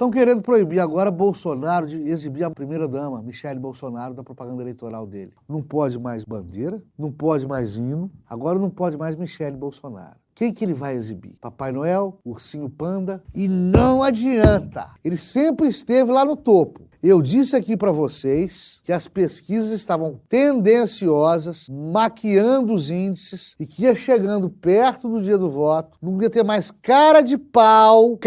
Estão querendo proibir agora Bolsonaro de exibir a primeira-dama, Michele Bolsonaro, da propaganda eleitoral dele. Não pode mais bandeira, não pode mais hino, agora não pode mais Michele Bolsonaro. Quem que ele vai exibir? Papai Noel, Ursinho Panda? E não adianta, ele sempre esteve lá no topo. Eu disse aqui para vocês que as pesquisas estavam tendenciosas, maquiando os índices e que ia chegando perto do dia do voto, não ia ter mais cara de pau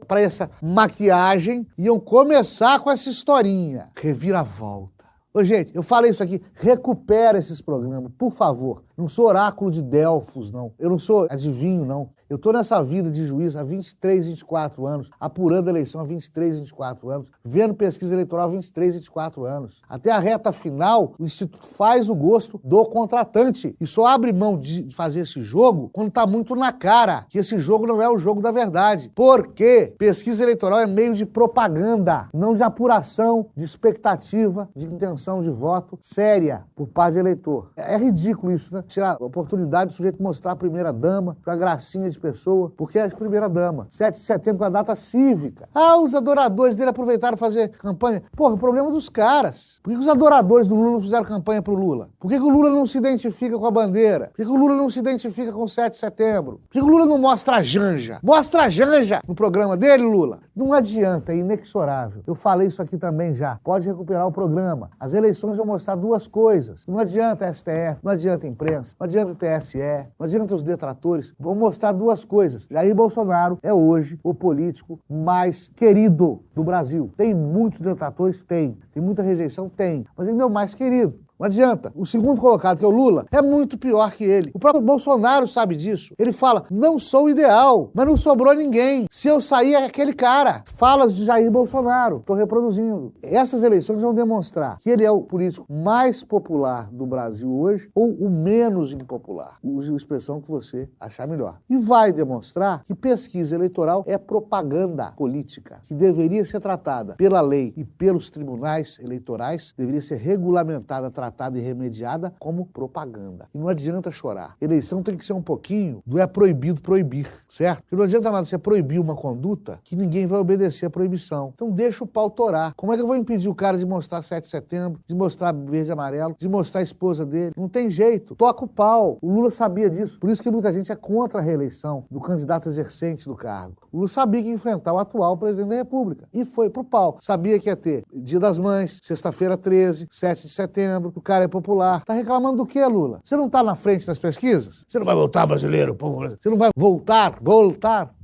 para essa maquiagem, iam começar com essa historinha. Reviravolta. Ô, gente, eu falei isso aqui, recupera esses programas, por favor. Não sou oráculo de Delfos, não. Eu não sou adivinho, não. Eu tô nessa vida de juiz há 23, 24 anos, apurando a eleição há 23, 24 anos, vendo pesquisa eleitoral há 23, 24 anos. Até a reta final, o Instituto faz o gosto do contratante e só abre mão de fazer esse jogo quando tá muito na cara que esse jogo não é o jogo da verdade. Porque pesquisa eleitoral é meio de propaganda, não de apuração, de expectativa, de intenção de voto séria por parte do eleitor. É ridículo isso, né? Tirar a oportunidade do sujeito mostrar a primeira-dama, a gracinha de pessoa, porque é a primeira-dama. 7 de setembro com a data cívica. Ah, os adoradores dele aproveitaram para fazer campanha. Porra, o problema é dos caras. Por que os adoradores do Lula não fizeram campanha pro Lula? Por que o Lula não se identifica com a bandeira? Por que o Lula não se identifica com o 7 de setembro? Por que o Lula não mostra a Janja? Mostra a Janja no programa dele, Lula. Não adianta, é inexorável. Eu falei isso aqui também já. Pode recuperar o programa. As eleições vão mostrar duas coisas. Não adianta a STF, não adianta a imprensa, não adianta o TSE, não adianta os detratores. Vão mostrar duas coisas. Jair Bolsonaro é hoje o político mais querido do Brasil. Tem muitos detratores? Tem. Tem muita rejeição? Tem. Mas ele é o mais querido. Não adianta. O segundo colocado, que é o Lula, é muito pior que ele. O próprio Bolsonaro sabe disso. Ele fala, não sou o ideal, mas não sobrou ninguém. Se eu sair, é aquele cara. Falas de Jair Bolsonaro. Estou reproduzindo. Essas eleições vão demonstrar que ele é o político mais popular do Brasil hoje ou o menos impopular. Use a expressão que você achar melhor. E vai demonstrar que pesquisa eleitoral é propaganda política, que deveria ser tratada pela lei e pelos tribunais eleitorais, deveria ser regulamentada, tratada e remediada como propaganda. E não adianta chorar. Eleição tem que ser um pouquinho do é proibido proibir, certo? Porque não adianta nada você proibir uma conduta que ninguém vai obedecer à proibição. Então deixa o pau torar. Como é que eu vou impedir o cara de mostrar 7 de setembro, de mostrar verde e amarelo, de mostrar a esposa dele? Não tem jeito. Toca o pau. O Lula sabia disso. Por isso que muita gente é contra a reeleição do candidato exercente do cargo. O Lula sabia que ia enfrentar o atual presidente da República. E foi pro pau. Sabia que ia ter Dia das Mães, sexta-feira 13, 7 de setembro, o cara é popular. Tá reclamando do quê, Lula? Você não tá na frente das pesquisas? Você não vai voltar, brasileiro? Você não vai voltar?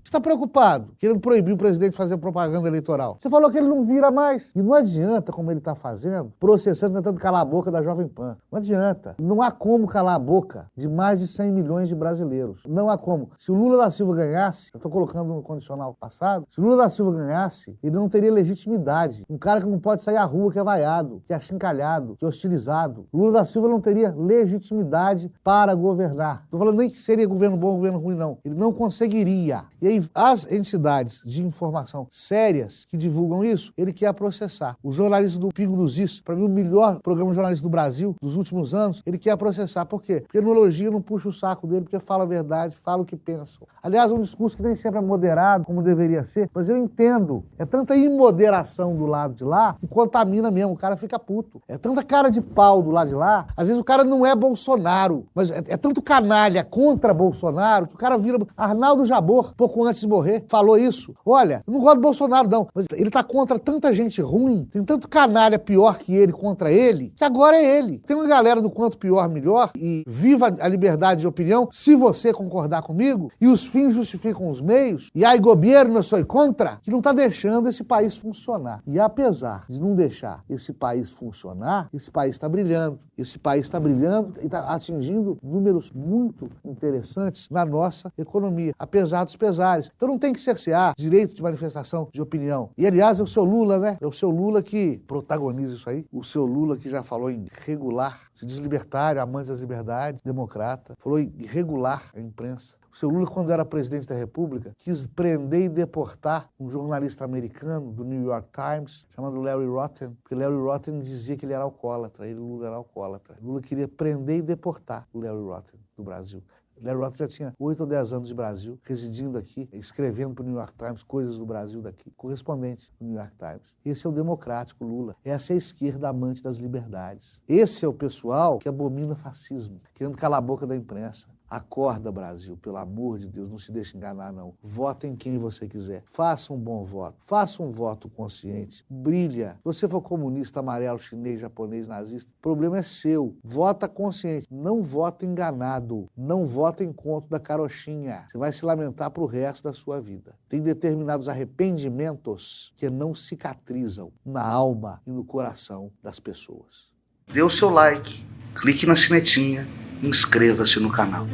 Você está preocupado, querendo proibir o presidente de fazer propaganda eleitoral. Você falou que ele não vira mais. E não adianta, como ele está fazendo, processando, tentando calar a boca da Jovem Pan. Não adianta. Não há como calar a boca de mais de 100 milhões de brasileiros. Não há como. Se o Lula da Silva ganhasse, eu estou colocando no condicional passado, se o Lula da Silva ganhasse, ele não teria legitimidade. Um cara que não pode sair à rua, que é vaiado, que é achincalhado, que é hostilizado. O Lula da Silva não teria legitimidade para governar. Estou falando nem que seria governo bom ou governo ruim, não. Ele não conseguiria. E aí, as entidades de informação sérias que divulgam isso, ele quer processar. Os jornalistas do Pingo dos Is, para mim o melhor programa jornalista do Brasil dos últimos anos, ele quer processar. Por quê? Porque no elogio não puxa o saco dele, porque fala a verdade, fala o que pensam. Aliás, um discurso que nem sempre é moderado, como deveria ser, mas eu entendo. É tanta imoderação do lado de lá que contamina mesmo, o cara fica puto. É tanta cara de pau do lado de lá, às vezes o cara não é Bolsonaro, mas é tanto canalha contra Bolsonaro que o cara vira Arnaldo Jabor, pouco antes de morrer, falou isso. Olha, eu não gosto do Bolsonaro, não, mas ele tá contra tanta gente ruim, tem tanto canalha pior que ele contra ele, que agora é ele. Tem uma galera do quanto pior, melhor, e viva a liberdade de opinião, se você concordar comigo, e os fins justificam os meios, e aí governo eu sou contra, que não tá deixando esse país funcionar. E apesar de não deixar esse país funcionar, esse país está brilhando. Esse país está brilhando e está atingindo números muito interessantes na nossa economia, apesar dos pesares. Então não tem que cercear direito de manifestação de opinião. E, aliás, é o seu Lula, né? É o seu Lula que protagoniza isso aí. O seu Lula que já falou em regular, se diz libertário, amante das liberdades, democrata, falou em regular a imprensa. O seu Lula, quando era presidente da República, quis prender e deportar um jornalista americano do New York Times, chamado Larry Rotten, porque Larry Rotten dizia que ele era alcoólatra, Lula era alcoólatra. Lula queria prender e deportar o Larry Rotten do Brasil. Larry Roth já tinha 8 ou 10 anos de Brasil, residindo aqui, escrevendo para o New York Times coisas do Brasil daqui, correspondente do New York Times. Esse é o democrático Lula. Essa é a esquerda amante das liberdades. Esse é o pessoal que abomina fascismo, querendo calar a boca da imprensa. Acorda, Brasil, pelo amor de Deus, não se deixe enganar, não. Vota em quem você quiser. Faça um bom voto. Faça um voto consciente. Brilha. Se você for comunista, amarelo, chinês, japonês, nazista, o problema é seu. Vota consciente. Não vota enganado. Não vota em conto da carochinha. Você vai se lamentar pro resto da sua vida. Tem determinados arrependimentos que não cicatrizam na alma e no coração das pessoas. Dê o seu like, clique na sinetinha, inscreva-se no canal.